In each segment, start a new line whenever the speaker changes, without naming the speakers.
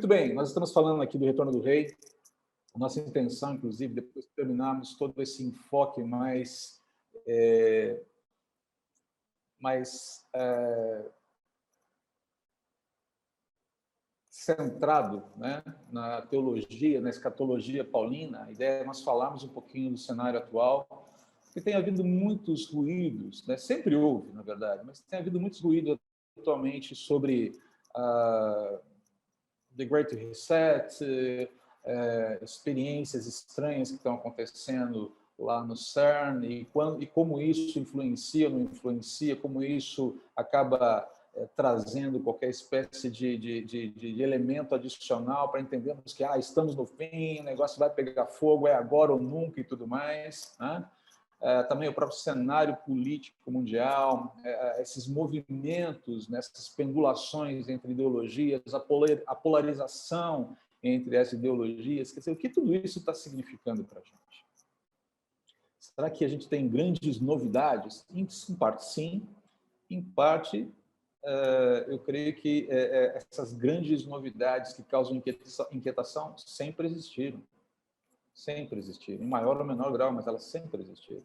bem, nós estamos falando aqui do Retorno do Rei. Nossa intenção, inclusive, depois de terminarmos todo esse enfoque mais centrado, né, na teologia, na escatologia paulina, a ideia é nós falarmos um pouquinho do cenário atual, porque tem havido muitos ruídos, né, sempre houve, na verdade, mas tem havido muitos ruídos atualmente sobre The Great Reset, experiências estranhas que estão acontecendo lá no CERN e como isso influencia ou não influencia, como isso acaba trazendo qualquer espécie de elemento adicional para entendermos que estamos no fim, o negócio vai pegar fogo, é agora ou nunca e tudo mais, né? Também o próprio cenário político mundial, esses movimentos, nessas pendulações entre ideologias, a polarização entre as ideologias, quer dizer, o que tudo isso está significando para a gente? Será que a gente tem grandes novidades? Em parte, sim. Em parte, eu creio que essas grandes novidades que causam inquietação sempre existiram. Sempre existiram, em maior ou menor grau, mas elas sempre existiram.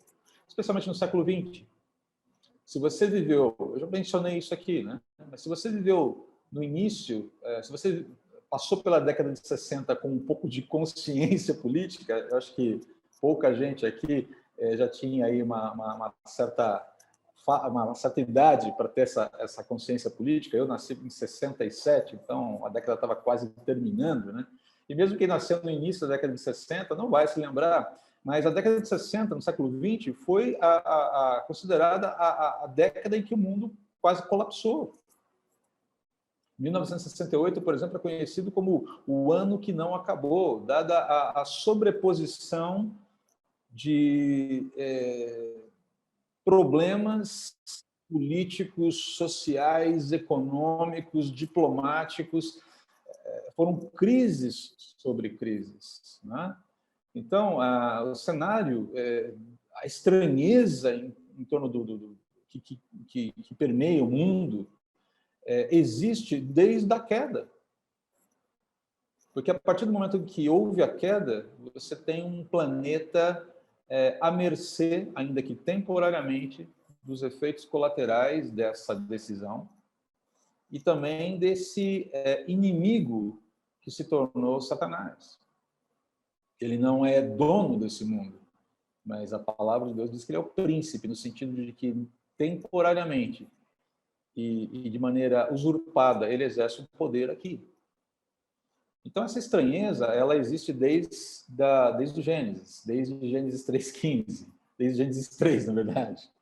Especialmente no século XX. Se você viveu, eu já mencionei isso aqui, né? Mas se você viveu no início, se você passou pela década de 60 com um pouco de consciência política, eu acho que pouca gente aqui já tinha aí uma certa idade para ter essa consciência política. Eu nasci em 67, então a década estava quase terminando, né? E mesmo quem nasceu no início da década de 60 não vai se lembrar, mas a década de 60, no século XX, foi considerada a década em que o mundo quase colapsou. 1968, por exemplo, é conhecido como o ano que não acabou, dada a sobreposição de problemas políticos, sociais, econômicos, diplomáticos. Foram crises sobre crises, né? Então, o cenário, a estranheza em torno que permeia o mundo existe desde a queda. Porque a partir do momento em que houve a queda, você tem um planeta à mercê, ainda que temporariamente, dos efeitos colaterais dessa decisão e também desse inimigo que se tornou Satanás. Ele não é dono desse mundo, mas a palavra de Deus diz que ele é o príncipe, no sentido de que temporariamente e de maneira usurpada ele exerce o poder aqui. Então essa estranheza, ela existe desde o Gênesis, desde Gênesis 3:15, desde Gênesis 3, na verdade.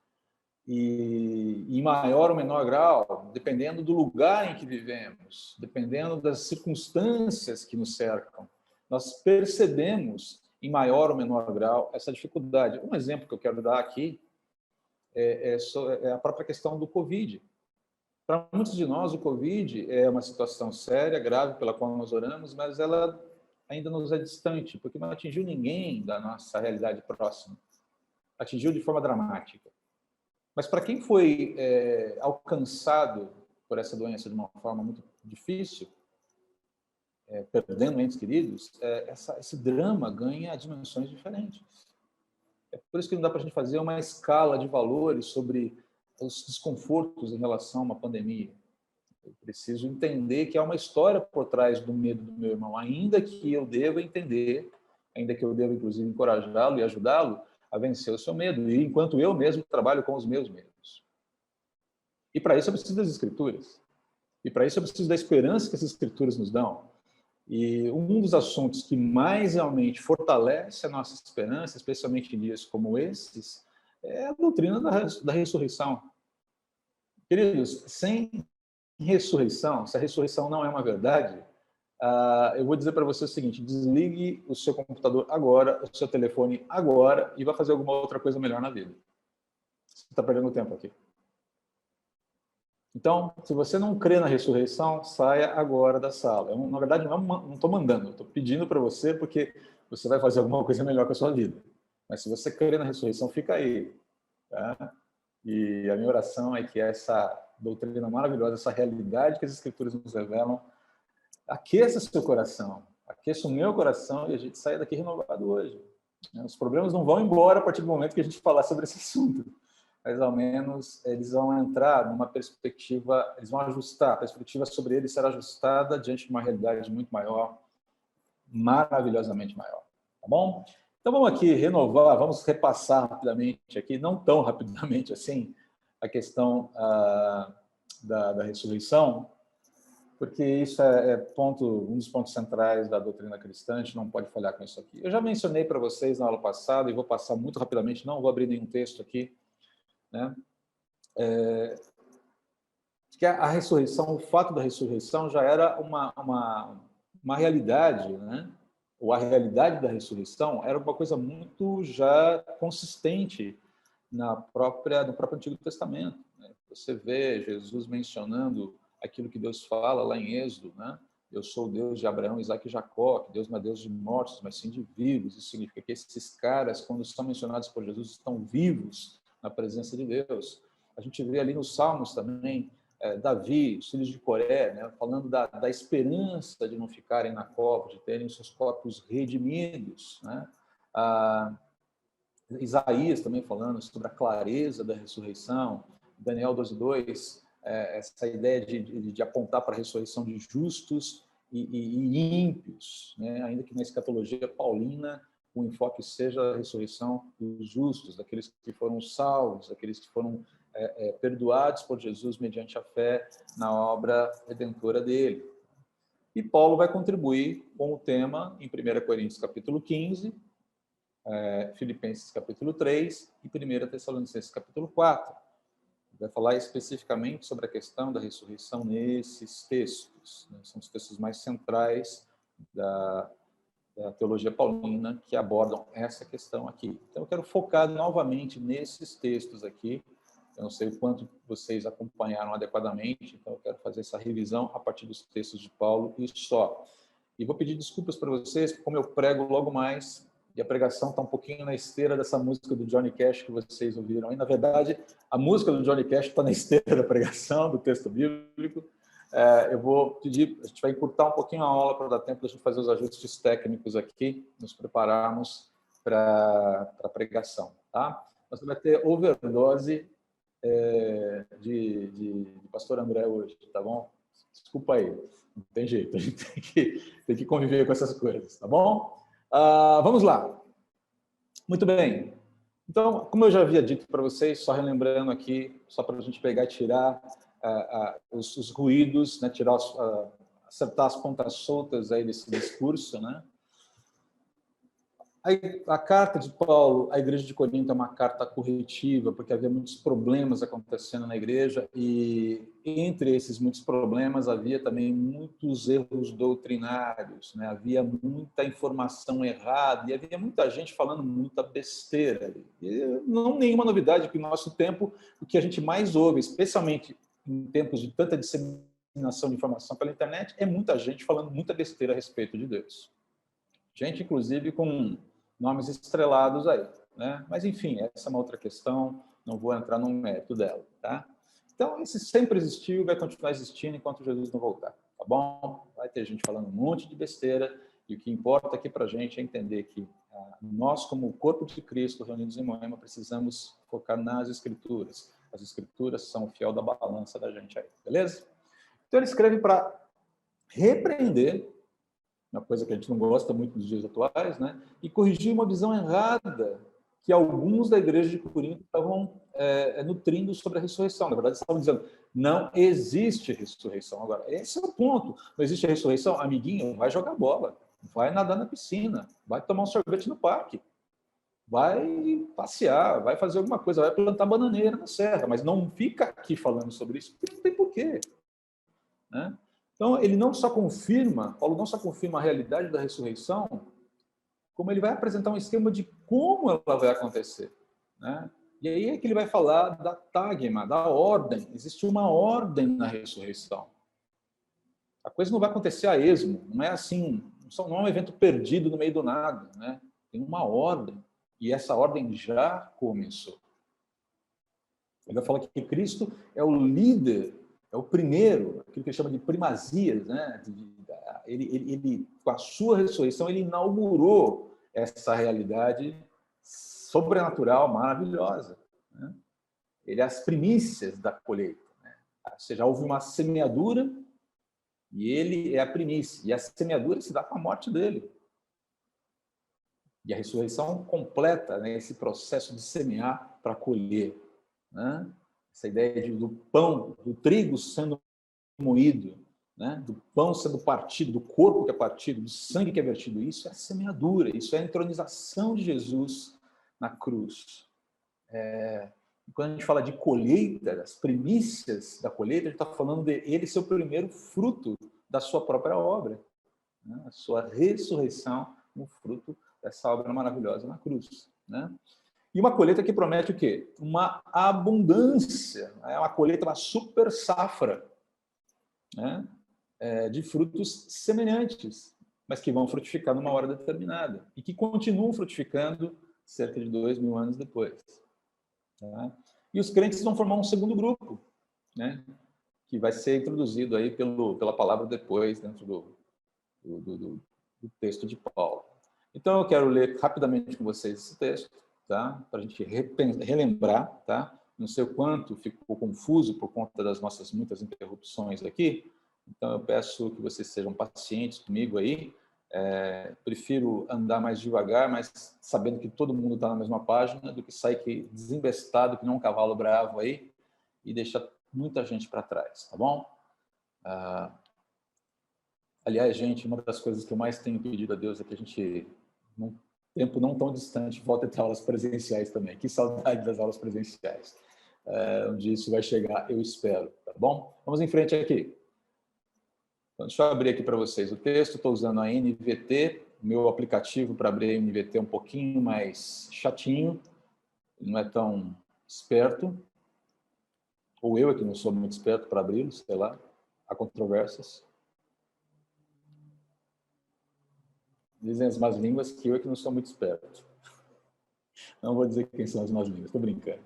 E em maior ou menor grau, dependendo do lugar em que vivemos, dependendo das circunstâncias que nos cercam, nós percebemos, em maior ou menor grau, essa dificuldade. Um exemplo que eu quero dar aqui é a própria questão do Covid. Para muitos de nós, o Covid é uma situação séria, grave, pela qual nós oramos, mas ela ainda nos é distante, porque não atingiu ninguém da nossa realidade próxima. Atingiu de forma dramática. Mas para quem foi alcançado por essa doença de uma forma muito difícil, perdendo entes queridos, esse drama ganha dimensões diferentes. É por isso que não dá para a gente fazer uma escala de valores sobre os desconfortos em relação a uma pandemia. Eu preciso entender que há uma história por trás do medo do meu irmão, ainda que eu deva entender, ainda que eu deva, inclusive, encorajá-lo e ajudá-lo a vencer o seu medo, e enquanto eu mesmo trabalho com os meus medos. E para isso eu preciso das Escrituras. E para isso eu preciso da esperança que essas Escrituras nos dão. E um dos assuntos que mais realmente fortalece a nossa esperança, especialmente em dias como esses, é a doutrina da ressurreição. Queridos, sem ressurreição, se a ressurreição não é uma verdade, eu vou dizer para você o seguinte: desligue o seu computador agora, o seu telefone agora e vá fazer alguma outra coisa melhor na vida. Você está perdendo tempo aqui. Então, se você não crê na ressurreição, saia agora da sala. Na verdade, não estou mandando, estou pedindo para você porque você vai fazer alguma coisa melhor com a sua vida. Mas se você crê na ressurreição, fica aí. Tá? E a minha oração é que essa doutrina maravilhosa, essa realidade que as Escrituras nos revelam, aqueça seu coração, aqueça o meu coração e a gente saia daqui renovado hoje. Os problemas não vão embora a partir do momento que a gente falar sobre esse assunto, mas ao menos eles vão entrar numa perspectiva, eles vão ajustar, a perspectiva sobre eles será ajustada diante de uma realidade muito maior, maravilhosamente maior, tá bom? Então vamos aqui renovar, vamos repassar rapidamente aqui, não tão rapidamente assim, a questão da ressurreição, porque isso é um dos pontos centrais da doutrina cristã, a gente não pode falhar com isso aqui. Eu já mencionei para vocês na aula passada, e vou passar muito rapidamente, não vou abrir nenhum texto aqui, né? Que a ressurreição, o fato da ressurreição já era uma realidade, né? Ou a realidade da ressurreição era uma coisa muito já consistente no próprio Antigo Testamento, né? Você vê Jesus mencionando aquilo que Deus fala lá em Êxodo, né? Eu sou o Deus de Abraão, Isaque e Jacó, que Deus não é Deus de mortos, mas sim de vivos. Isso significa que esses caras, quando são mencionados por Jesus, estão vivos na presença de Deus. A gente vê ali nos Salmos também, Davi, os filhos de Coré, né? Falando da esperança de não ficarem na cova, de terem seus corpos redimidos, né? Isaías também falando sobre a clareza da ressurreição, Daniel 12:2, essa ideia de apontar para a ressurreição de justos e ímpios, né? Ainda que na escatologia paulina o enfoque seja a ressurreição dos justos, daqueles que foram salvos, daqueles que foram perdoados por Jesus mediante a fé na obra redentora dele. E Paulo vai contribuir com o tema em 1 Coríntios capítulo 15, Filipenses capítulo 3 e 1 Tessalonicenses capítulo 4. Vai falar especificamente sobre a questão da ressurreição nesses textos, né? São os textos mais centrais da teologia paulina que abordam essa questão aqui. Então, eu quero focar novamente nesses textos aqui. Eu não sei o quanto vocês acompanharam adequadamente, então eu quero fazer essa revisão a partir dos textos de Paulo e só. E vou pedir desculpas para vocês, porque como eu prego logo mais, e a pregação está um pouquinho na esteira dessa música do Johnny Cash que vocês ouviram. E, na verdade, a música do Johnny Cash está na esteira da pregação, do texto bíblico. Eu vou pedir, a gente vai encurtar um pouquinho a aula para dar tempo de a gente fazer os ajustes técnicos aqui, nos prepararmos para a pregação. Tá? Você vai ter overdose de pastor André hoje, tá bom? Desculpa aí, não tem jeito, a gente tem que conviver com essas coisas, tá bom? Vamos lá. Muito bem. Então, como eu já havia dito para vocês, só relembrando aqui, só para a gente pegar e tirar os ruídos, né, acertar as pontas soltas aí desse discurso, né? A carta de Paulo à igreja de Corinto é uma carta corretiva, porque havia muitos problemas acontecendo na igreja e entre esses muitos problemas havia também muitos erros doutrinários, né? Havia muita informação errada e havia muita gente falando muita besteira. E não nenhuma novidade que no nosso tempo o que a gente mais ouve, especialmente em tempos de tanta disseminação de informação pela internet, é muita gente falando muita besteira a respeito de Deus. Gente, inclusive, com nomes estrelados aí, né? Mas, enfim, essa é uma outra questão, não vou entrar no mérito dela, tá? Então, isso sempre existiu e vai continuar existindo enquanto Jesus não voltar, tá bom? Vai ter gente falando um monte de besteira e o que importa aqui para a gente é entender que nós, como o corpo de Cristo reunidos em Moema, precisamos focar nas Escrituras. As Escrituras são o fiel da balança da gente aí, beleza? Então, ele escreve para repreender, uma coisa que a gente não gosta muito nos dias atuais, né? E corrigir uma visão errada que alguns da igreja de Corinto estavam nutrindo sobre a ressurreição. Na verdade, estavam dizendo, não existe ressurreição. Agora, esse é o ponto. Não existe ressurreição? Amiguinho, vai jogar bola, vai nadar na piscina, vai tomar um sorvete no parque, vai passear, vai fazer alguma coisa, vai plantar bananeira na serra, mas não fica aqui falando sobre isso, porque não tem porquê, né? Então, ele não só confirma, Paulo não só confirma a realidade da ressurreição, como ele vai apresentar um esquema de como ela vai acontecer, né? E aí é que ele vai falar da tagma, da ordem. Existe uma ordem na ressurreição. A coisa não vai acontecer a esmo, não é assim, não é um evento perdido no meio do nada, né? Tem uma ordem, e essa ordem já começou. Ele vai falar que Cristo é o líder é o primeiro, aquilo que ele chama de primazia, né? Ele, com a sua ressurreição, ele inaugurou essa realidade sobrenatural, maravilhosa, né? Ele é as primícias da colheita, né? Ou seja, houve uma semeadura e ele é a primícia. E a semeadura se dá com a morte dele. E a ressurreição completa, né, esse processo de semear para colher, né? Essa ideia do pão, do trigo sendo moído, né? Do pão sendo partido, do corpo que é partido, do sangue que é vertido. Isso é a semeadura, isso é a entronização de Jesus na cruz. Quando a gente fala de colheita, as primícias da colheita, a gente está falando de ele ser o primeiro fruto da sua própria obra, né? A sua ressurreição, um fruto dessa obra maravilhosa na cruz, né? E uma colheita que promete o quê? Uma abundância, é uma colheita, uma super safra, né? De frutos semelhantes, mas que vão frutificar numa hora determinada e que continuam frutificando cerca de 2000 anos depois. Tá? E os crentes vão formar um segundo grupo, né? Que vai ser introduzido aí pela palavra depois, dentro do texto de Paulo. Então, eu quero ler rapidamente com vocês esse texto, tá? Para a gente relembrar, tá? Não sei o quanto ficou confuso por conta das nossas muitas interrupções aqui, então eu peço que vocês sejam pacientes comigo aí. Prefiro andar mais devagar, mas sabendo que todo mundo está na mesma página, do que sair desembestado, que nem um cavalo bravo aí, e deixar muita gente para trás, tá bom? Aliás, gente, uma das coisas que eu mais tenho pedido a Deus é que a gente, num tempo não tão distante, volte a ter aulas presenciais também. Que saudade das aulas presenciais. Um dia isso vai chegar, eu espero, tá bom? Vamos em frente aqui. Então, deixa eu abrir aqui para vocês o texto. Estou usando a NVT, meu aplicativo para abrir a NVT é um pouquinho mais chatinho, não é tão esperto, ou eu é que não sou muito esperto para abri-lo, sei lá, há controvérsias. Dizem as más línguas que eu é que não sou muito esperto. Não vou dizer quem são as más línguas, estou brincando.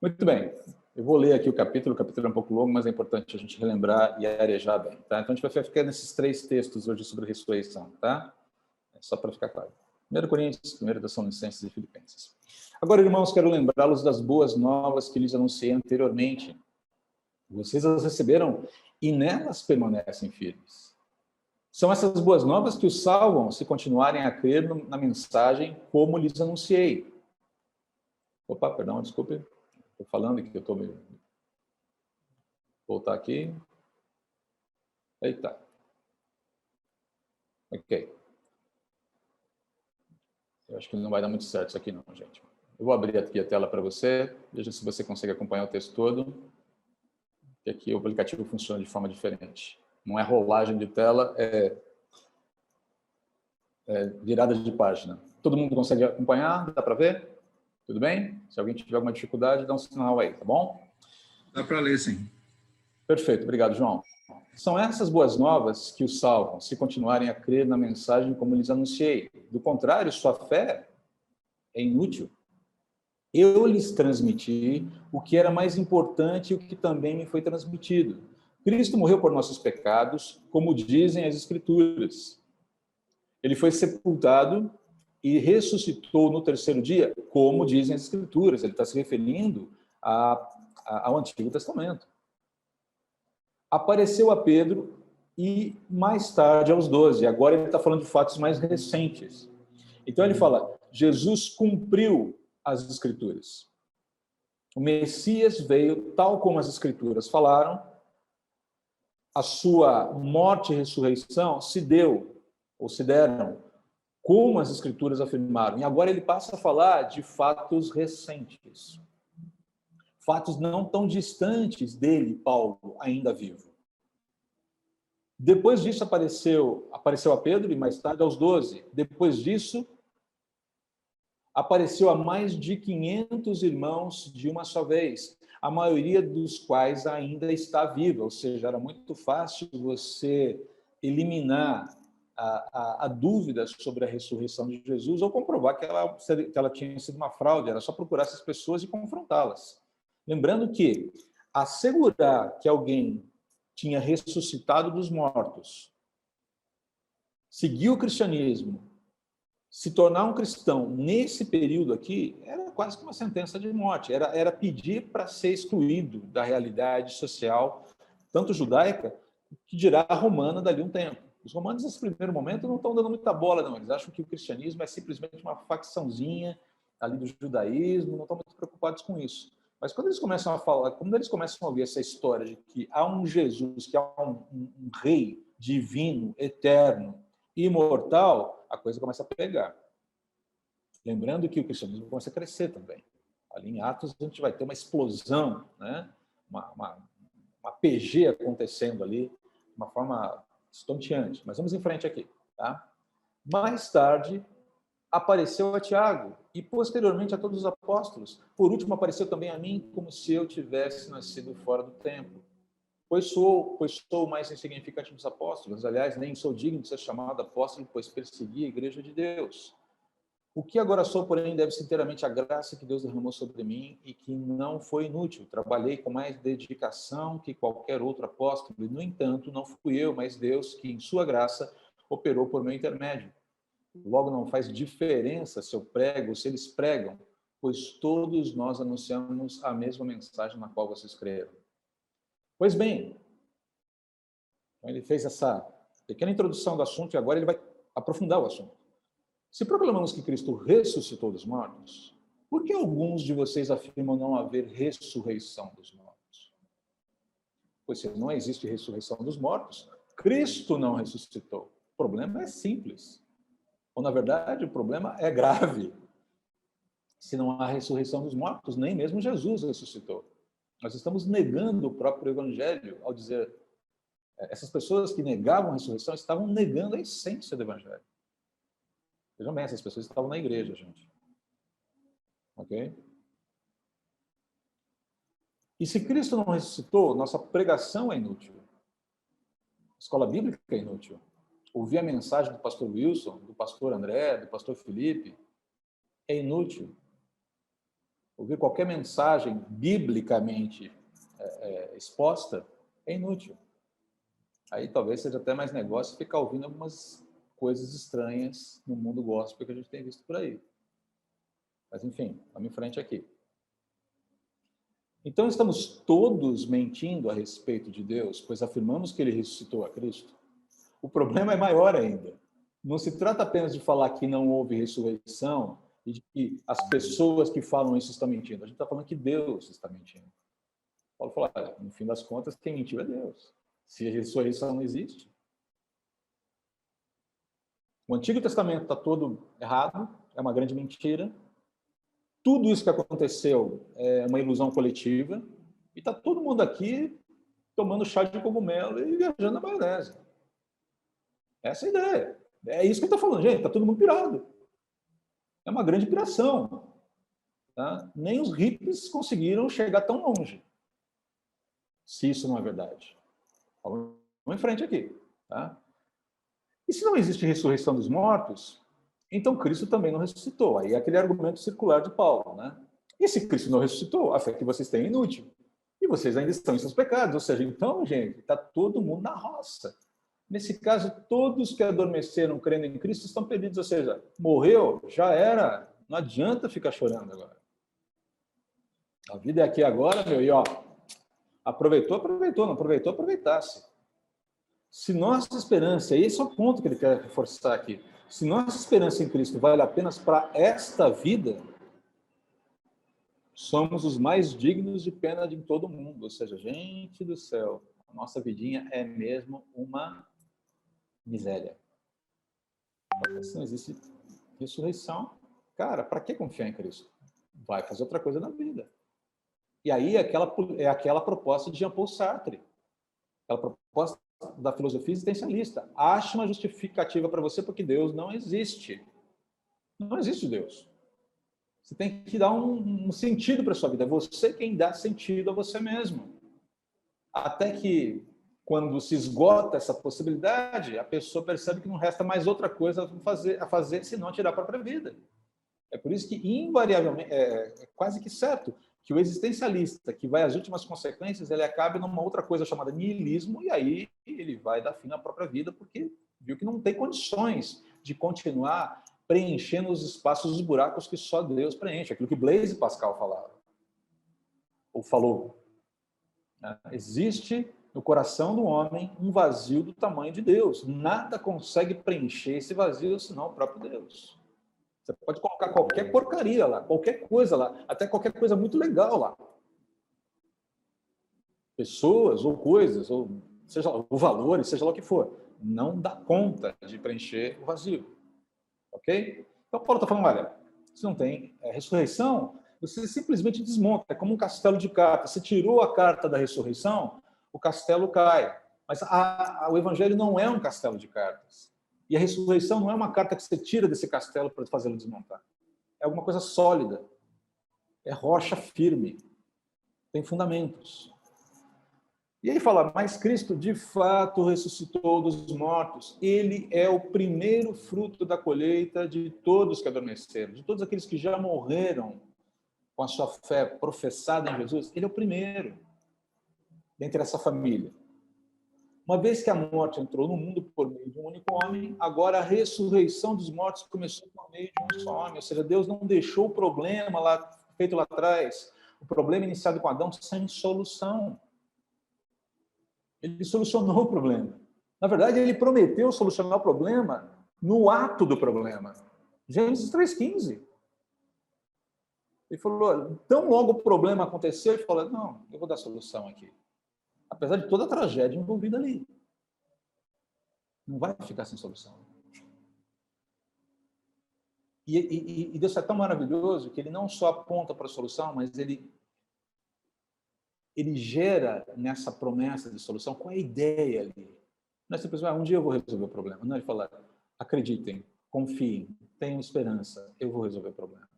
Muito bem, eu vou ler aqui o capítulo é um pouco longo, mas é importante a gente relembrar e arejar bem, tá? Então a gente vai ficar nesses 3 textos hoje sobre a ressurreição, tá? Só para ficar claro. 1 Coríntios, 1 Tessalonicenses e Filipenses. Agora, irmãos, quero lembrá-los das boas novas que lhes anunciei anteriormente. Vocês as receberam e nelas permanecem firmes. São essas boas novas que os salvam se continuarem a crer na mensagem como lhes anunciei. Opa, perdão, desculpe. Estou falando que eu estou meio... Voltar aqui. Eita. Ok. Eu acho que não vai dar muito certo isso aqui não, gente. Eu vou abrir aqui a tela para você. Veja se você consegue acompanhar o texto todo. Que aqui o aplicativo funciona de forma diferente. Não é rolagem de tela, é virada de página. Todo mundo consegue acompanhar? Dá para ver? Tudo bem? Se alguém tiver alguma dificuldade, dá um sinal aí, tá bom?
Dá para ler, sim.
Perfeito, obrigado, João. São essas boas novas que os salvam, se continuarem a crer na mensagem como lhes anunciei. Do contrário, sua fé é inútil. Eu lhes transmiti o que era mais importante e o que também me foi transmitido. Cristo morreu por nossos pecados, como dizem as Escrituras. Ele foi sepultado e ressuscitou no 3º dia, como dizem as Escrituras. Ele está se referindo ao Antigo Testamento. Apareceu a Pedro e mais tarde aos 12. Agora ele está falando de fatos mais recentes. Então ele fala, Jesus cumpriu as Escrituras. O Messias veio tal como as Escrituras falaram, a sua morte e ressurreição se deu, ou se deram, como as Escrituras afirmaram. E agora ele passa a falar de fatos recentes. Fatos não tão distantes dele, Paulo, ainda vivo. Depois disso apareceu a Pedro e mais tarde aos 12. Depois disso, apareceu a mais de 500 irmãos de uma só vez, a maioria dos quais ainda está viva, ou seja, era muito fácil você eliminar a dúvida sobre a ressurreição de Jesus ou comprovar que ela tinha sido uma fraude, era só procurar essas pessoas e confrontá-las. Lembrando que assegurar que alguém tinha ressuscitado dos mortos, seguir o cristianismo, se tornar um cristão nesse período aqui, era quase que uma sentença de morte. Era pedir para ser excluído da realidade social, tanto judaica, que dirá romana dali a um tempo. Os romanos, nesse primeiro momento, não estão dando muita bola, não. Eles acham que o cristianismo é simplesmente uma facçãozinha ali do judaísmo, não estão muito preocupados com isso. Mas quando eles começam a falar, quando eles começam a ouvir essa história de que há um Jesus, que há um rei divino, eterno, imortal, a coisa começa a pegar. Lembrando que o cristianismo começa a crescer também. Ali em Atos a gente vai ter uma explosão, né? uma PG acontecendo ali, de uma forma estonteante. Mas vamos em frente aqui. Tá? Mais tarde, apareceu a Tiago e, posteriormente, a todos os apóstolos. Por último, apareceu também a mim, como se eu tivesse nascido fora do tempo. Pois sou o mais insignificante dos apóstolos. Aliás, nem sou digno de ser chamado apóstolo, pois persegui a igreja de Deus. O que agora sou, porém, deve-se inteiramente à graça que Deus derramou sobre mim e que não foi inútil. Trabalhei com mais dedicação que qualquer outro apóstolo e, no entanto, não fui eu, mas Deus, que, em sua graça, operou por meu intermédio. Logo, não faz diferença se eu prego ou se eles pregam, pois todos nós anunciamos a mesma mensagem na qual vocês creram. Pois bem, ele fez essa pequena introdução do assunto e agora ele vai aprofundar o assunto. Se proclamamos que Cristo ressuscitou dos mortos, por que alguns de vocês afirmam não haver ressurreição dos mortos? Pois se não existe ressurreição dos mortos, Cristo não ressuscitou. O problema é simples. Ou, na verdade, o problema é grave. Se não há ressurreição dos mortos, nem mesmo Jesus ressuscitou. Nós estamos negando o próprio Evangelho ao dizer... Essas pessoas que negavam a ressurreição estavam negando a essência do Evangelho. Vejam bem, essas pessoas estavam na igreja, gente. Ok? E se Cristo não ressuscitou, nossa pregação é inútil. A escola bíblica é inútil. Ouvir a mensagem do pastor Wilson, do pastor André, do pastor Felipe, é inútil. Ouvir qualquer mensagem biblicamente exposta é inútil. Aí talvez seja até mais negócio ficar ouvindo algumas coisas estranhas no mundo gospel que a gente tem visto por aí. Mas, enfim, vamos em frente aqui. Então, estamos todos mentindo a respeito de Deus, pois afirmamos que ele ressuscitou a Cristo. O problema é maior ainda. Não se trata apenas de falar que não houve ressurreição e de que as pessoas que falam isso estão mentindo. A gente está falando que Deus está mentindo. Paulo fala, no fim das contas, quem mentiu é Deus. Se a ressurreição não existe. O Antigo Testamento está todo errado, é uma grande mentira. Tudo isso que aconteceu é uma ilusão coletiva. E está todo mundo aqui tomando chá de cogumelo e viajando na maionese. Essa é a ideia. É isso que eu estou falando, gente. Está todo mundo pirado. É uma grande piração. Tá? Nem os hippies conseguiram chegar tão longe. Se isso não é verdade. Vamos em frente aqui. Tá? E se não existe ressurreição dos mortos, então Cristo também não ressuscitou. Aí é aquele argumento circular de Paulo. Né? E se Cristo não ressuscitou, a fé que vocês têm é inútil. E vocês ainda estão em seus pecados. Ou seja, então, gente, está todo mundo na roça. Nesse caso, todos que adormeceram crendo em Cristo estão perdidos. Ou seja, morreu, já era. Não adianta ficar chorando agora. A vida é aqui agora, meu, e ó, aproveitou, não aproveitou, aproveitasse. Se nossa esperança, esse é o ponto que ele quer reforçar aqui, se nossa esperança em Cristo vale apenas para esta vida, somos os mais dignos de pena de todo mundo. Ou seja, gente do céu, a nossa vidinha é mesmo uma miséria. Se não existe ressurreição, cara, para que confiar em Cristo? Vai fazer outra coisa na vida. E aí é aquela proposta de Jean-Paul Sartre, aquela proposta da filosofia existencialista. Ache uma justificativa para você porque Deus não existe. Não existe Deus. Você tem que dar um sentido para a sua vida. É você quem dá sentido a você mesmo. Até que, quando se esgota essa possibilidade, a pessoa percebe que não resta mais outra coisa a fazer senão tirar a própria vida. É por isso que, invariavelmente, é quase que certo, que o existencialista, que vai às últimas consequências, ele acaba numa outra coisa chamada niilismo, e aí ele vai dar fim à própria vida, porque viu que não tem condições de continuar preenchendo os espaços, os buracos que só Deus preenche, aquilo que Blaise Pascal falava, ou falou. Existe no coração do homem um vazio do tamanho de Deus. Nada consegue preencher esse vazio, senão o próprio Deus. Você pode colocar qualquer porcaria lá, qualquer coisa lá, até qualquer coisa muito legal lá. Pessoas ou coisas, ou seja lá, ou valores, seja lá o que for. Não dá conta de preencher o vazio. Ok? Então, Paulo está falando, olha, se não tem ressurreição, você simplesmente desmonta. É como um castelo de cartas. Você tirou a carta da ressurreição, o castelo cai. Mas o evangelho não é um castelo de cartas. E a ressurreição não é uma carta que você tira desse castelo para fazê-lo desmontar. É alguma coisa sólida. É rocha firme. Tem fundamentos. E aí fala, mas Cristo de fato ressuscitou dos mortos. Ele é o primeiro fruto da colheita de todos que adormeceram, de todos aqueles que já morreram com a sua fé professada em Jesus. Ele é o primeiro dentre essa família. Uma vez que a morte entrou no mundo por meio de um único homem, agora a ressurreição dos mortos começou por meio de um só homem. Ou seja, Deus não deixou o problema feito lá atrás, o problema iniciado com Adão, sem solução. Ele solucionou o problema. Na verdade, ele prometeu solucionar o problema no ato do problema. Gênesis 3,15. Ele falou, tão logo o problema aconteceu, ele falou, não, eu vou dar solução aqui. Apesar de toda a tragédia envolvida ali. Não vai ficar sem solução. E Deus é tão maravilhoso que ele não só aponta para a solução, mas ele gera nessa promessa de solução com a ideia ali. Não é simplesmente, um dia eu vou resolver o problema. Não, ele fala, acreditem, confiem, tenham esperança, eu vou resolver o problema.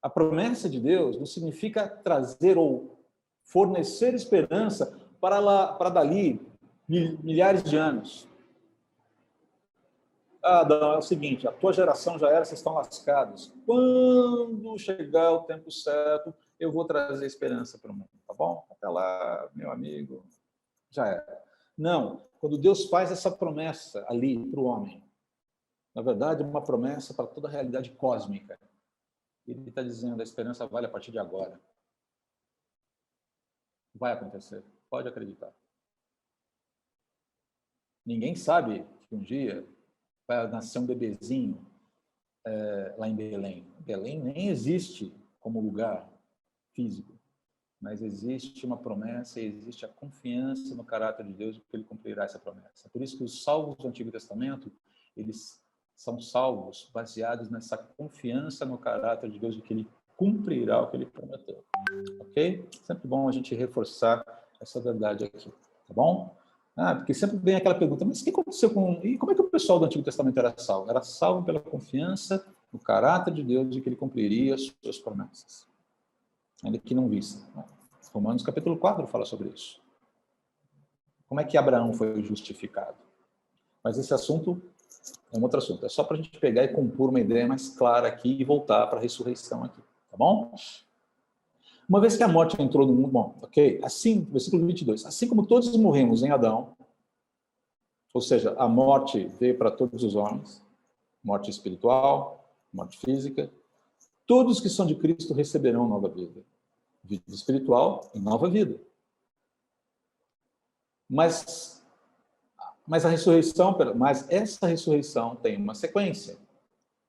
A promessa de Deus não significa trazer ou fornecer esperança para dali milhares de anos. Adão, é o seguinte, a tua geração já era, vocês estão lascados. Quando chegar o tempo certo, eu vou trazer esperança para o mundo, tá bom? Até lá, meu amigo, já era. Não, quando Deus faz essa promessa ali para o homem, na verdade, é uma promessa para toda a realidade cósmica. Ele está dizendo, a esperança vale a partir de agora. Vai acontecer, pode acreditar. Ninguém sabe que um dia vai nascer um bebezinho lá em Belém. Belém nem existe como lugar físico, mas existe uma promessa e existe a confiança no caráter de Deus de que ele cumprirá essa promessa. Por isso que os salvos do Antigo Testamento, eles são salvos baseados nessa confiança no caráter de Deus de que ele cumprirá o que ele prometeu. Ok? Sempre bom a gente reforçar essa verdade aqui, tá bom? Porque sempre vem aquela pergunta, mas o que aconteceu com... E como é que o pessoal do Antigo Testamento era salvo? Era salvo pela confiança no caráter de Deus de que ele cumpriria as suas promessas. Ainda que não vissem. Romanos capítulo 4 fala sobre isso. Como é que Abraão foi justificado? Mas esse assunto é um outro assunto. É só para a gente pegar e compor uma ideia mais clara aqui e voltar para a ressurreição aqui. Tá bom? Uma vez que a morte entrou no mundo, bom, ok? Assim, versículo 22, assim como todos morremos em Adão, ou seja, a morte veio para todos os homens, morte espiritual, morte física, todos que são de Cristo receberão nova vida. Vida espiritual e nova vida. Mas essa ressurreição tem uma sequência.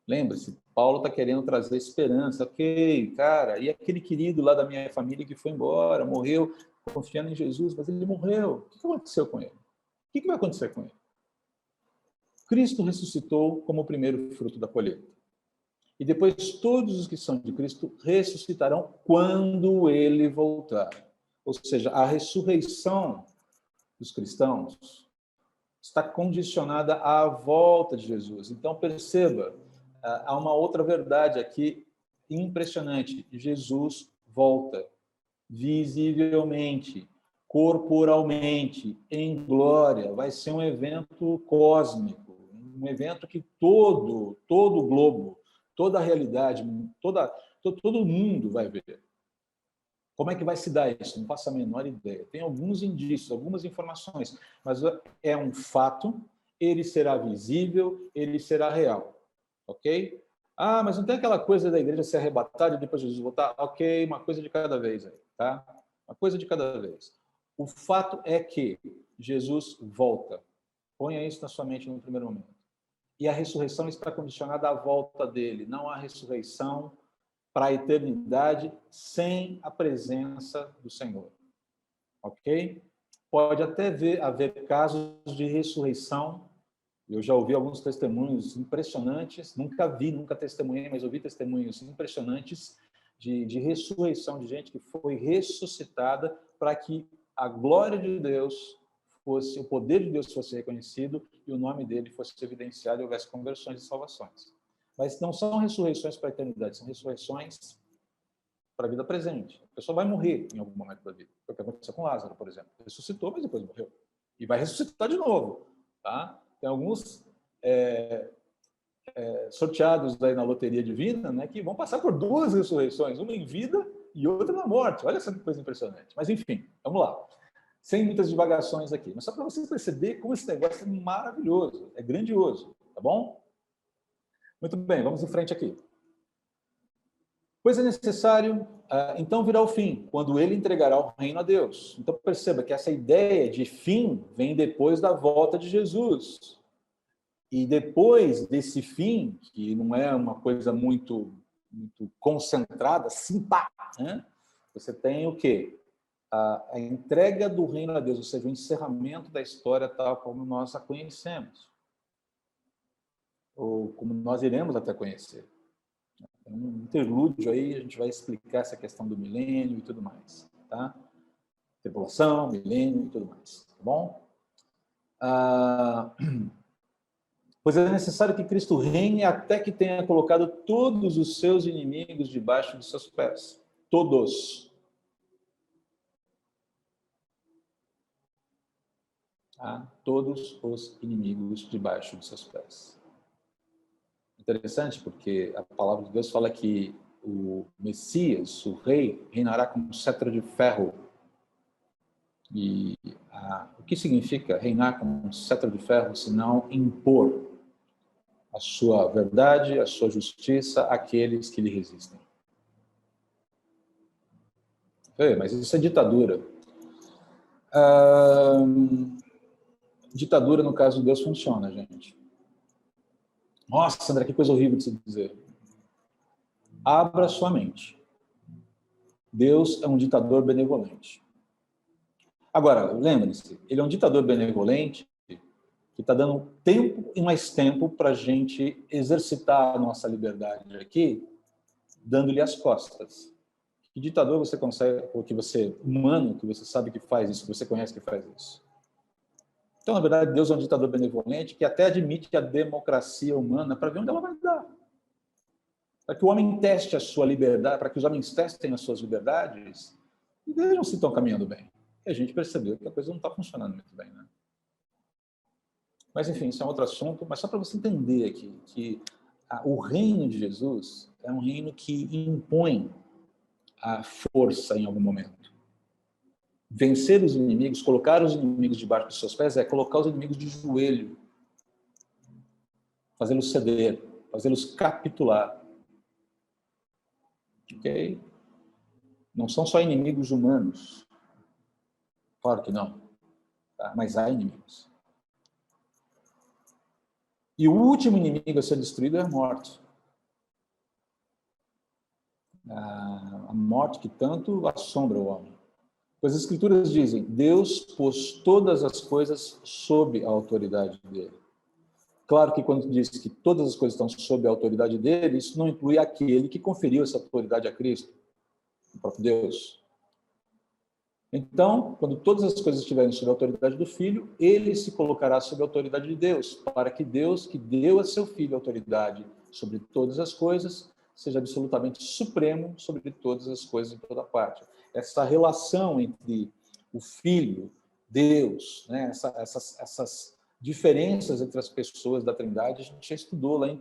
Lembre-se, Paulo está querendo trazer esperança. Ok, cara, e aquele querido lá da minha família que foi embora, morreu confiando em Jesus, mas ele morreu. O que aconteceu com ele? O que vai acontecer com ele? Cristo ressuscitou como o primeiro fruto da colheita. E depois todos os que são de Cristo ressuscitarão quando ele voltar. Ou seja, a ressurreição dos cristãos está condicionada à volta de Jesus. Então, perceba, há uma outra verdade aqui impressionante. Jesus volta visivelmente, corporalmente, em glória. Vai ser um evento cósmico, um evento que todo o globo, toda a realidade, todo mundo vai ver. Como é que vai se dar isso? Não faço a menor ideia. Tem alguns indícios, algumas informações, mas é um fato, ele será visível, ele será real. Ok? Ah, mas não tem aquela coisa da igreja ser arrebatada e depois Jesus voltar? Ok, uma coisa de cada vez aí, tá? Uma coisa de cada vez. O fato é que Jesus volta. Ponha isso na sua mente no primeiro momento. E a ressurreição está condicionada à volta dele. Não há ressurreição para a eternidade sem a presença do Senhor. Ok? Pode até haver casos de ressurreição. Eu já ouvi alguns testemunhos impressionantes. Nunca testemunhei, mas ouvi testemunhos impressionantes de ressurreição de gente que foi ressuscitada para que a glória de Deus fosse, o poder de Deus fosse reconhecido e o nome dele fosse evidenciado e houvesse conversões e salvações. Mas não são ressurreições para a eternidade, são ressurreições para a vida presente. A pessoa vai morrer em algum momento da vida. Foi o que aconteceu com Lázaro, por exemplo. Ressuscitou, mas depois morreu. E vai ressuscitar de novo. Tá? Tem alguns sorteados aí na loteria divina, né, que vão passar por duas ressurreições, uma em vida e outra na morte. Olha essa coisa impressionante. Mas, enfim, vamos lá. Sem muitas divagações aqui. Mas só para você perceber como esse negócio é maravilhoso, é grandioso. Tá bom? Muito bem, vamos em frente aqui. Pois é necessário, então virá o fim, quando ele entregará o reino a Deus. Então perceba que essa ideia de fim vem depois da volta de Jesus. E depois desse fim, que não é uma coisa muito concentrada, assim, pá, né? Você tem o quê? A entrega do reino a Deus, ou seja, o encerramento da história tal como nós a conhecemos. Ou como nós iremos até conhecer. Um interlúdio aí, a gente vai explicar essa questão do milênio e tudo mais, tá? Tribulação, milênio e tudo mais, tá bom? Pois é necessário que Cristo reine até que tenha colocado todos os seus inimigos debaixo de seus pés. Todos. Tá? Todos os inimigos debaixo de seus pés. Interessante, porque a palavra de Deus fala que o Messias, o rei, reinará com um cetro de ferro. E o que significa reinar com um cetro de ferro, senão impor a sua verdade, a sua justiça àqueles que lhe resistem? Mas isso é ditadura. Ditadura, no caso de Deus, funciona, gente. Nossa, André, que coisa horrível de se dizer. Abra sua mente. Deus é um ditador benevolente. Agora, lembre-se, ele é um ditador benevolente que está dando tempo e mais tempo para a gente exercitar a nossa liberdade aqui, dando-lhe as costas. Que ditador você consegue, ou que você, humano, que você sabe que faz isso, que você conhece que faz isso? Então, na verdade, Deus é um ditador benevolente que até admite a democracia humana para ver onde ela vai dar. Para que o homem teste a sua liberdade, para que os homens testem as suas liberdades e vejam se estão caminhando bem. E a gente percebeu que a coisa não está funcionando muito bem, né? Mas, enfim, isso é um outro assunto, mas só para você entender aqui que o reino de Jesus é um reino que impõe a força em algum momento. Vencer os inimigos, colocar os inimigos debaixo dos seus pés, é colocar os inimigos de joelho, fazê-los ceder, fazê-los capitular. Ok? Não são só inimigos humanos. Claro que não. Tá? Mas há inimigos. E o último inimigo a ser destruído é a morte. A morte que tanto assombra o homem. Pois as Escrituras dizem, Deus pôs todas as coisas sob a autoridade dele. Claro que quando diz que todas as coisas estão sob a autoridade dele, isso não inclui aquele que conferiu essa autoridade a Cristo, o próprio Deus. Então, quando todas as coisas estiverem sob a autoridade do Filho, ele se colocará sob a autoridade de Deus, para que Deus, que deu a seu Filho a autoridade sobre todas as coisas, seja absolutamente supremo sobre todas as coisas em toda parte. Essa relação entre o Filho, Deus, né, essas diferenças entre as pessoas da Trindade, a gente já estudou lá em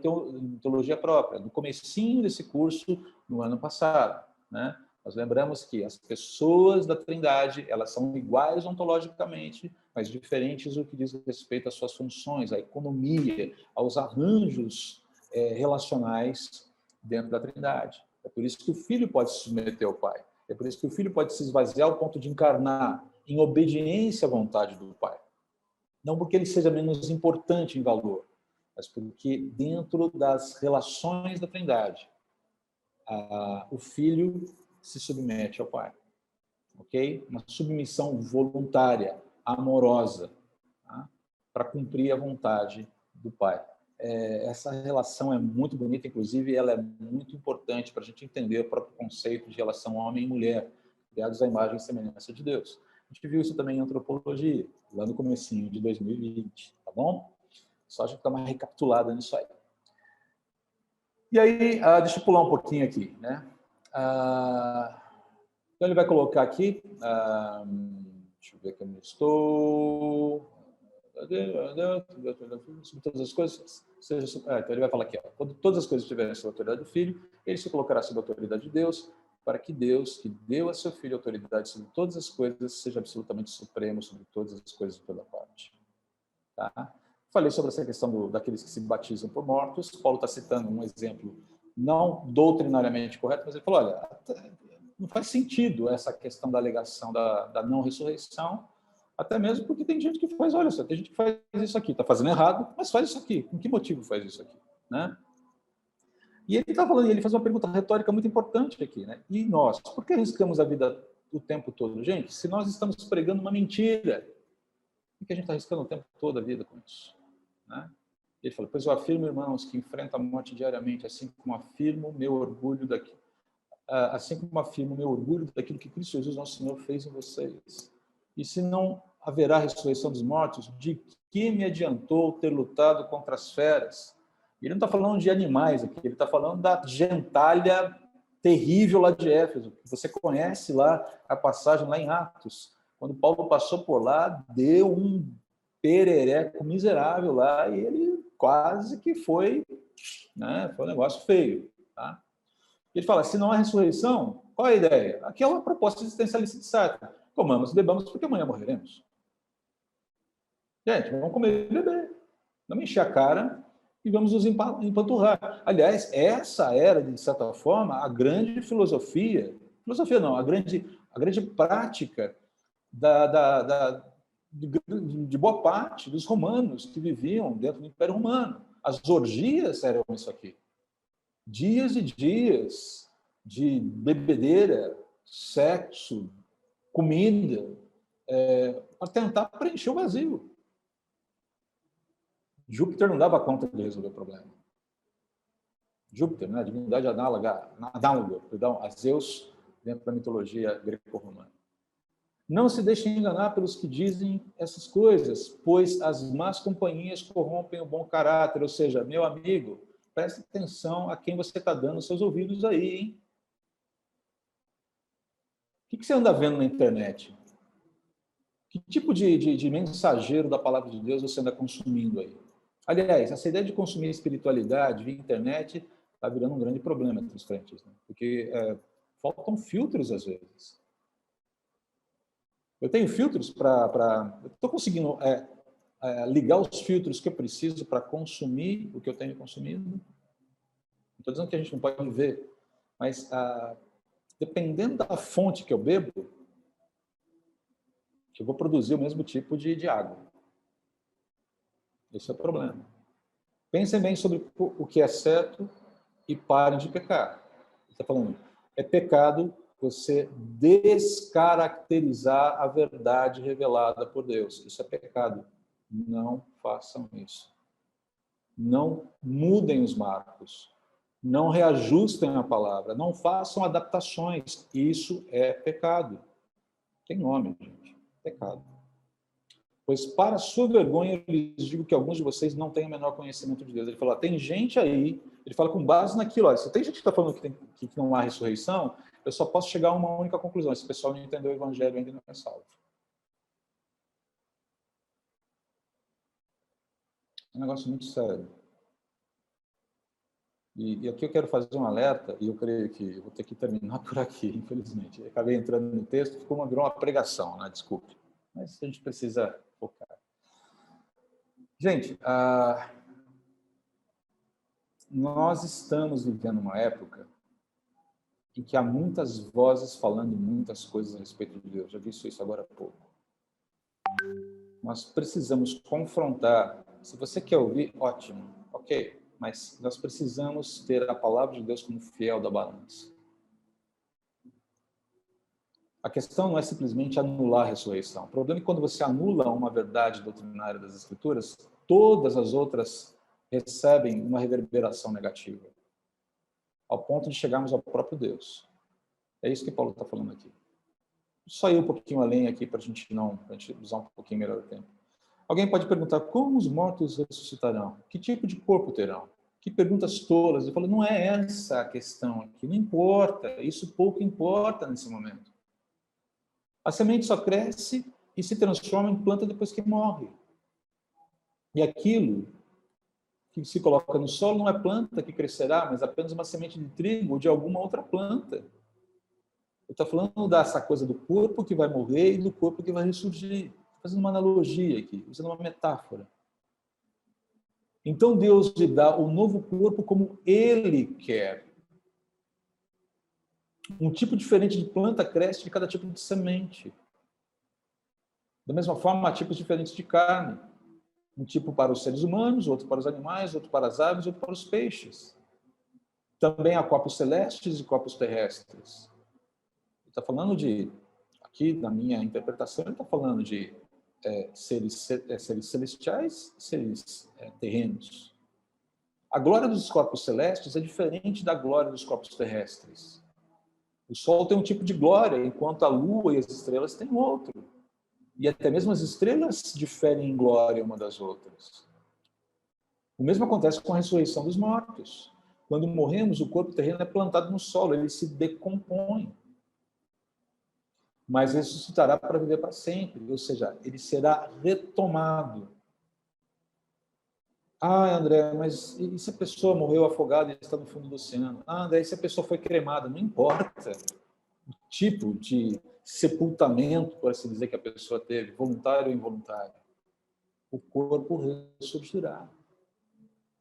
teologia própria, no comecinho desse curso, no ano passado, né? Nós lembramos que as pessoas da Trindade, elas são iguais ontologicamente, mas diferentes no que diz respeito às suas funções, à economia, aos arranjos relacionais dentro da Trindade. É por isso que o Filho pode se submeter ao Pai. É por isso que o Filho pode se esvaziar ao ponto de encarnar em obediência à vontade do Pai. Não porque ele seja menos importante em valor, mas porque dentro das relações da Trindade, o Filho se submete ao Pai. Ok? Uma submissão voluntária, amorosa, tá? Para cumprir a vontade do Pai. Essa relação é muito bonita, inclusive ela é muito importante para a gente entender o próprio conceito de relação homem e mulher, criados à imagem e semelhança de Deus. A gente viu isso também em antropologia, lá no comecinho de 2020, tá bom? Só a gente dar uma recapitulada nisso aí. E aí, deixa eu pular um pouquinho aqui, né? Então ele vai colocar aqui, deixa eu ver aqui onde estou. Sobre todas as coisas, então ele vai falar aqui, ó, quando todas as coisas estiverem sob a autoridade do Filho, ele se colocará sob a autoridade de Deus, para que Deus, que deu a seu Filho autoridade sobre todas as coisas, seja absolutamente supremo sobre todas as coisas de toda parte. Tá? Falei sobre essa questão daqueles que se batizam por mortos. Paulo está citando um exemplo não doutrinariamente correto, mas ele falou, olha, não faz sentido essa questão da alegação da não ressurreição, até mesmo porque tem gente que faz, olha só, tem gente que faz isso aqui, está fazendo errado, mas faz isso aqui. Com que motivo faz isso aqui? Né? E ele está falando, ele faz uma pergunta retórica muito importante aqui, né? E nós, por que arriscamos a vida o tempo todo? Gente, se nós estamos pregando uma mentira, por que a gente está arriscando o tempo todo a vida com isso? Né? Ele falou, pois eu afirmo, irmãos, que enfrento a morte diariamente, assim como afirmo meu orgulho daquilo que Cristo Jesus, nosso Senhor, fez em vocês. E se não haverá ressurreição dos mortos, de que me adiantou ter lutado contra as feras? Ele não está falando de animais aqui, ele está falando da gentalha terrível lá de Éfeso. Você conhece lá a passagem lá em Atos, quando Paulo passou por lá, deu um perereco miserável lá e ele quase que foi, né, foi um negócio feio. Tá? Ele fala, se não há ressurreição, qual é a ideia? Aqui é uma proposta existencialista de Sartre. Comamos e bebamos porque amanhã morreremos. Gente, vamos comer e beber. Vamos encher a cara e vamos nos empanturrar. Aliás, essa era, de certa forma, a grande filosofia não, a grande prática de boa parte dos romanos que viviam dentro do Império Romano. As orgias eram isso aqui. Dias e dias de bebedeira, sexo, comida, para tentar preencher o vazio. Júpiter não dava conta de resolver o problema. Júpiter, né, a divindade análoga a Zeus, dentro da mitologia greco-romana. Não se deixem enganar pelos que dizem essas coisas, pois as más companhias corrompem o bom caráter. Ou seja, meu amigo, preste atenção a quem você está dando seus ouvidos aí, hein? O que você anda vendo na internet? Que tipo de mensageiro da palavra de Deus você anda consumindo aí? Aliás, essa ideia de consumir espiritualidade via internet está virando um grande problema entre os crentes, né? Porque faltam filtros às vezes. Eu tenho filtros para... Eu estou conseguindo ligar os filtros que eu preciso para consumir o que eu tenho consumido. Não estou dizendo que a gente não pode ver, mas dependendo da fonte que eu bebo, eu vou produzir o mesmo tipo de água. Esse é o problema. Pensem bem sobre o que é certo e parem de pecar. Ele está falando, é pecado você descaracterizar a verdade revelada por Deus. Isso é pecado. Não façam isso. Não mudem os marcos. Não reajustem a palavra. Não façam adaptações. Isso é pecado. Tem nome, gente. Pecado. Pois, para sua vergonha, eu lhes digo que alguns de vocês não têm o menor conhecimento de Deus. Ele fala, tem gente aí, ele fala com base naquilo. Olha, se tem gente que está falando que não há ressurreição, eu só posso chegar a uma única conclusão. Esse pessoal não entendeu o evangelho, ainda não é salvo. É um negócio muito sério. E aqui eu quero fazer um alerta, e eu creio que eu vou ter que terminar por aqui, infelizmente. Eu acabei entrando no texto, virou uma pregação, né? Desculpe. Mas a gente precisa focar. Gente, nós estamos vivendo uma época em que há muitas vozes falando muitas coisas a respeito de Deus. Já disse isso agora há pouco. Nós precisamos confrontar. Se você quer ouvir, ótimo, ok. Mas nós precisamos ter a palavra de Deus como fiel da balança. A questão não é simplesmente anular a ressurreição. O problema é que quando você anula uma verdade doutrinária das Escrituras, todas as outras recebem uma reverberação negativa, ao ponto de chegarmos ao próprio Deus. É isso que Paulo está falando aqui. Só ir um pouquinho além aqui para a gente usar um pouquinho melhor o tempo. Alguém pode perguntar, como os mortos ressuscitarão? Que tipo de corpo terão? Que perguntas tolas. Eu falo, não é essa a questão aqui, não importa, isso pouco importa nesse momento. A semente só cresce e se transforma em planta depois que morre. E aquilo que se coloca no solo não é planta que crescerá, mas apenas uma semente de trigo ou de alguma outra planta. Ele está falando dessa coisa do corpo que vai morrer e do corpo que vai ressurgir. Fazendo uma analogia aqui, usando uma metáfora. Então Deus lhe dá o novo corpo como Ele quer. Um tipo diferente de planta cresce de cada tipo de semente. Da mesma forma, há tipos diferentes de carne. Um tipo para os seres humanos, outro para os animais, outro para as aves, outro para os peixes. Também há corpos celestes e corpos terrestres. Ele está falando de, aqui na minha interpretação, ele está falando de seres celestiais, seres terrenos. A glória dos corpos celestes é diferente da glória dos corpos terrestres. O Sol tem um tipo de glória, enquanto a Lua e as estrelas têm outro. E até mesmo as estrelas diferem em glória uma das outras. O mesmo acontece com a ressurreição dos mortos. Quando morremos, o corpo terreno é plantado no solo, ele se decompõe. Mas ressuscitará para viver para sempre, ou seja, ele será retomado. Ah, André, mas e se a pessoa morreu afogada e está no fundo do oceano? Ah, André, e se a pessoa foi cremada? Não importa o tipo de sepultamento, por assim dizer, que a pessoa teve, voluntário ou involuntário. O corpo ressurgirá.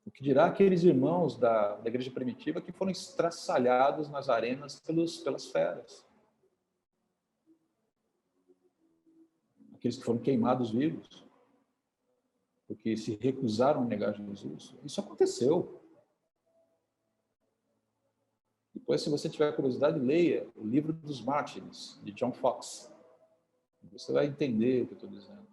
O que dirá aqueles irmãos da igreja primitiva que foram estraçalhados nas arenas pelas feras? Aqueles que foram queimados vivos, porque se recusaram a negar Jesus. Isso aconteceu. Depois, se você tiver curiosidade, leia o Livro dos Mártires, de John Foxe. Você vai entender o que eu estou dizendo.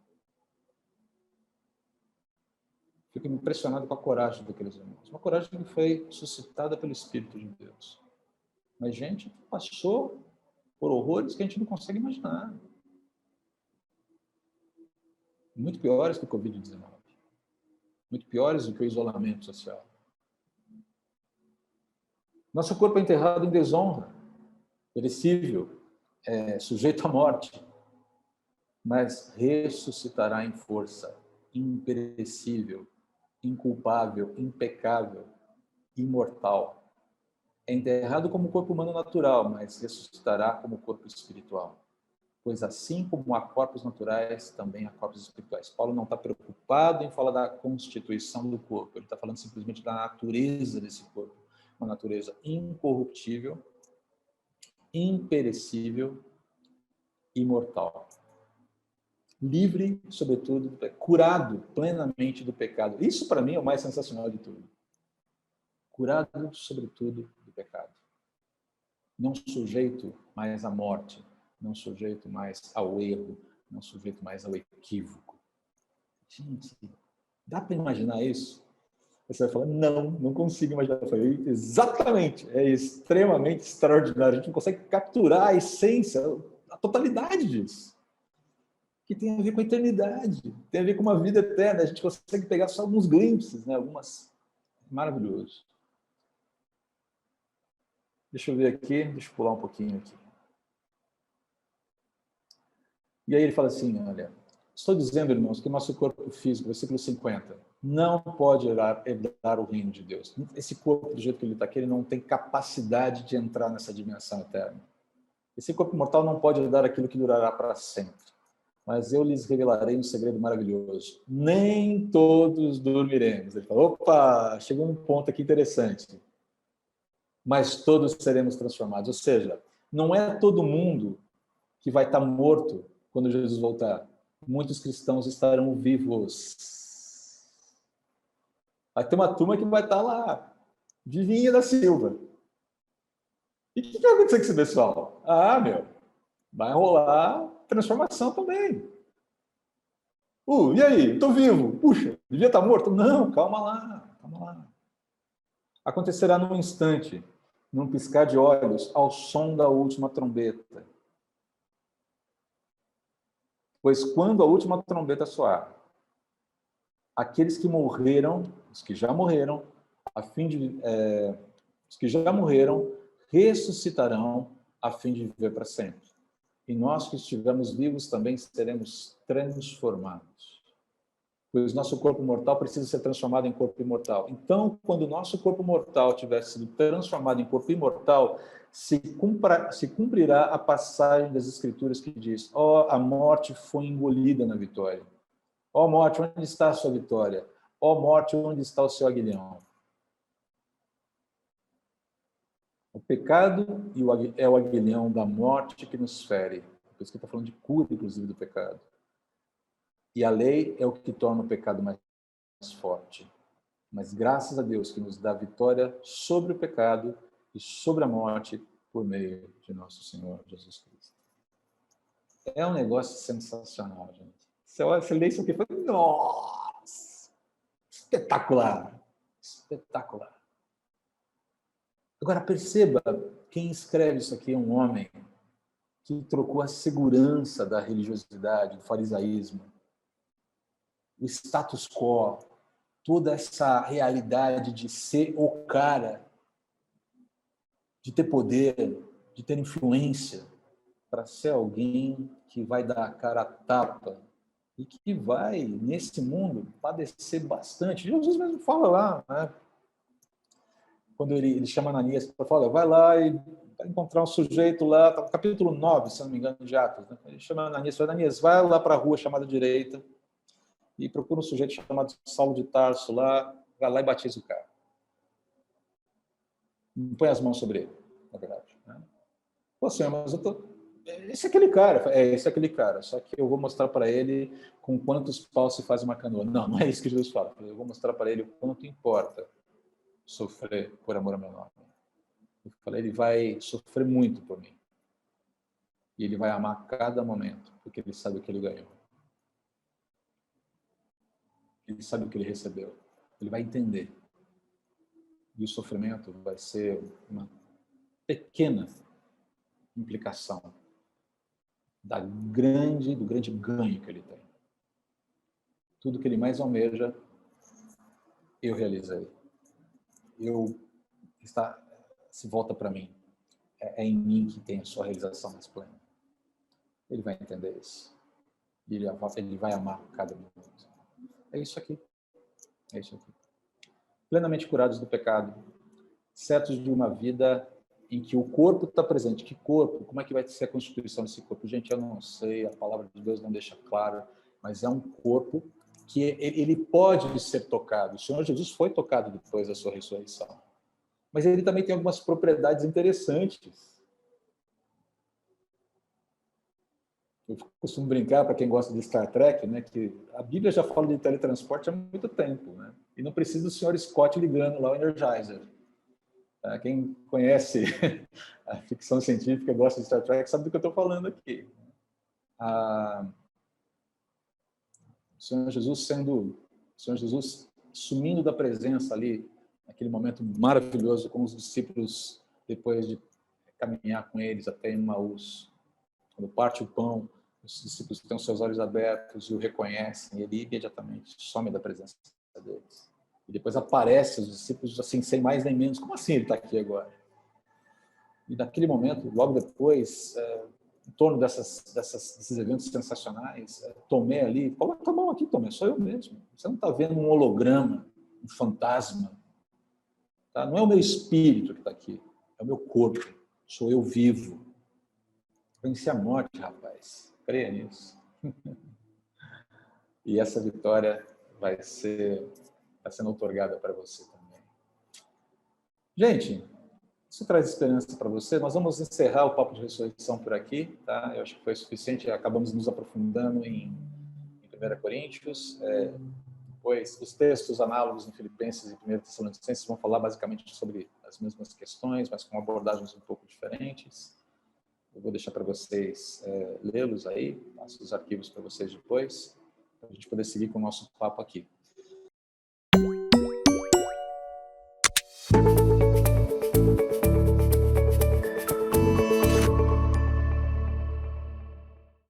Fico impressionado com a coragem daqueles irmãos. Uma coragem que foi suscitada pelo Espírito de Deus. Mas gente passou por horrores que a gente não consegue imaginar. Muito piores que o Covid-19. Muito piores do que o isolamento social. Nosso corpo é enterrado em desonra, perecível, sujeito à morte, mas ressuscitará em força, imperecível, inculpável, impecável, imortal. É enterrado como corpo humano natural, mas ressuscitará como corpo espiritual. Pois assim como há corpos naturais, também há corpos espirituais. Paulo não está preocupado em falar da constituição do corpo, ele está falando simplesmente da natureza desse corpo. Uma natureza incorruptível, imperecível, imortal. Livre, sobretudo, curado plenamente do pecado. Isso, para mim, é o mais sensacional de tudo. Curado, sobretudo, do pecado. Não sujeito mais à morte, não sujeito mais ao erro, não sujeito mais ao equívoco. Gente, dá para imaginar isso? Você vai falar, não consigo imaginar. Eu falei, exatamente, é extremamente extraordinário. A gente não consegue capturar a essência, a totalidade disso. Que tem a ver com a eternidade, tem a ver com uma vida eterna. A gente consegue pegar só alguns glimpses, né? Algumas. Maravilhoso. Deixa eu ver aqui, deixa eu pular um pouquinho aqui. E aí ele fala assim, olha, estou dizendo, irmãos, que o nosso corpo físico, versículo 50, não pode herdar o reino de Deus. Esse corpo, do jeito que ele está aqui, ele não tem capacidade de entrar nessa dimensão eterna. Esse corpo mortal não pode herdar aquilo que durará para sempre. Mas eu lhes revelarei um segredo maravilhoso. Nem todos dormiremos. Ele falou, opa, chegou um ponto aqui interessante. Mas todos seremos transformados. Ou seja, não é todo mundo que vai estar morto quando Jesus voltar. Muitos cristãos estarão vivos. Vai ter uma turma que vai estar lá, vivinha da Silva. E o que vai acontecer com esse pessoal? Ah, meu, vai rolar transformação também. E aí? Estou vivo. Puxa, devia estar morto? Não, calma lá, calma lá. Acontecerá num instante, num piscar de olhos, ao som da última trombeta. Pois quando a última trombeta soar, aqueles que morreram, os que já morreram, os que já morreram, ressuscitarão a fim de viver para sempre. E nós que estivermos vivos também seremos transformados. Pois nosso corpo mortal precisa ser transformado em corpo imortal. Então, quando o nosso corpo mortal tiver sido transformado em corpo imortal, se cumprirá a passagem das Escrituras que diz: a morte foi engolida na vitória. Morte, onde está a sua vitória? Morte, onde está o seu aguilhão? O pecado é o aguilhão da morte que nos fere. Por isso que está falando de cura, inclusive, do pecado. E a lei é o que torna o pecado mais forte. Mas graças a Deus que nos dá vitória sobre o pecado e sobre a morte por meio de nosso Senhor Jesus Cristo. É um negócio sensacional, gente. Você lê isso aqui e fala, nossa, espetacular, espetacular. Agora perceba, quem escreve isso aqui é um homem que trocou a segurança da religiosidade, do farisaísmo, o status quo, toda essa realidade de ser o cara, de ter poder, de ter influência, para ser alguém que vai dar a cara a tapa e que vai, nesse mundo, padecer bastante. Jesus mesmo fala lá, né? Quando ele chama Ananias para falar, vai lá e vai encontrar um sujeito lá, tá no capítulo 9, se não me engano, de Atos. Né? Ele chama Ananias, fala, Ananias, vai lá para a rua chamada direita e procura um sujeito chamado Saulo de Tarso lá, vai lá e batiza o cara. Não põe as mãos sobre ele, na verdade. Né? Pô, senhor, mas eu tô... Esse é aquele cara. Esse é aquele cara. Só que eu vou mostrar para ele com quantos paus se faz uma canoa. Não, não é isso que Jesus fala. Eu vou mostrar para ele o quanto importa sofrer por amor ao meu nome. Eu falei, ele vai sofrer muito por mim. E ele vai amar cada momento, porque ele sabe o que ele ganhou. Ele sabe o que ele recebeu. Ele vai entender. E o sofrimento vai ser uma pequena implicação do grande ganho que ele tem. Tudo que ele mais almeja, eu realizei. Se volta para mim. É em mim que tem a sua realização mais plena. Ele vai entender isso. E ele vai amar cada minuto. É isso aqui. É isso aqui. Plenamente curados do pecado, certos de uma vida em que o corpo está presente. Que corpo? Como é que vai ser a constituição desse corpo? Gente, eu não sei, a palavra de Deus não deixa claro, mas é um corpo que ele pode ser tocado. O Senhor Jesus foi tocado depois da sua ressurreição. Mas ele também tem algumas propriedades interessantes. Eu costumo brincar, para quem gosta de Star Trek, né, que a Bíblia já fala de teletransporte há muito tempo. Né? E não precisa do Sr. Scott ligando lá o Energizer. Quem conhece a ficção científica, gosta de Star Trek, sabe do que eu estou falando aqui. O Senhor Jesus sumindo da presença ali, naquele momento maravilhoso com os discípulos, depois de caminhar com eles até Emaús. Quando parte o pão, os discípulos têm os seus olhos abertos e o reconhecem, e ele imediatamente some da presença deles. E depois aparece os discípulos assim, sem mais nem menos. Como assim ele está aqui agora? E naquele momento, logo depois, torno desses eventos sensacionais. Tomé ali, coloca a mão aqui, Tomé, sou eu mesmo. Você não está vendo um holograma, um fantasma. Tá? Não é o meu espírito que está aqui, é o meu corpo, sou eu vivo. Venci a morte, rapaz, creia nisso. E essa vitória vai sendo otorgada para você também. Gente, isso traz esperança para você. Nós vamos encerrar o Papo de Ressurreição por aqui. Tá? Eu acho que foi suficiente. Acabamos nos aprofundando em 1 Coríntios. Depois, os textos análogos em Filipenses e 1 Tessalonicenses vão falar basicamente sobre as mesmas questões, mas com abordagens um pouco diferentes. Eu vou deixar para vocês lê-los aí, passo os arquivos para vocês depois, para a gente poder seguir com o nosso papo aqui.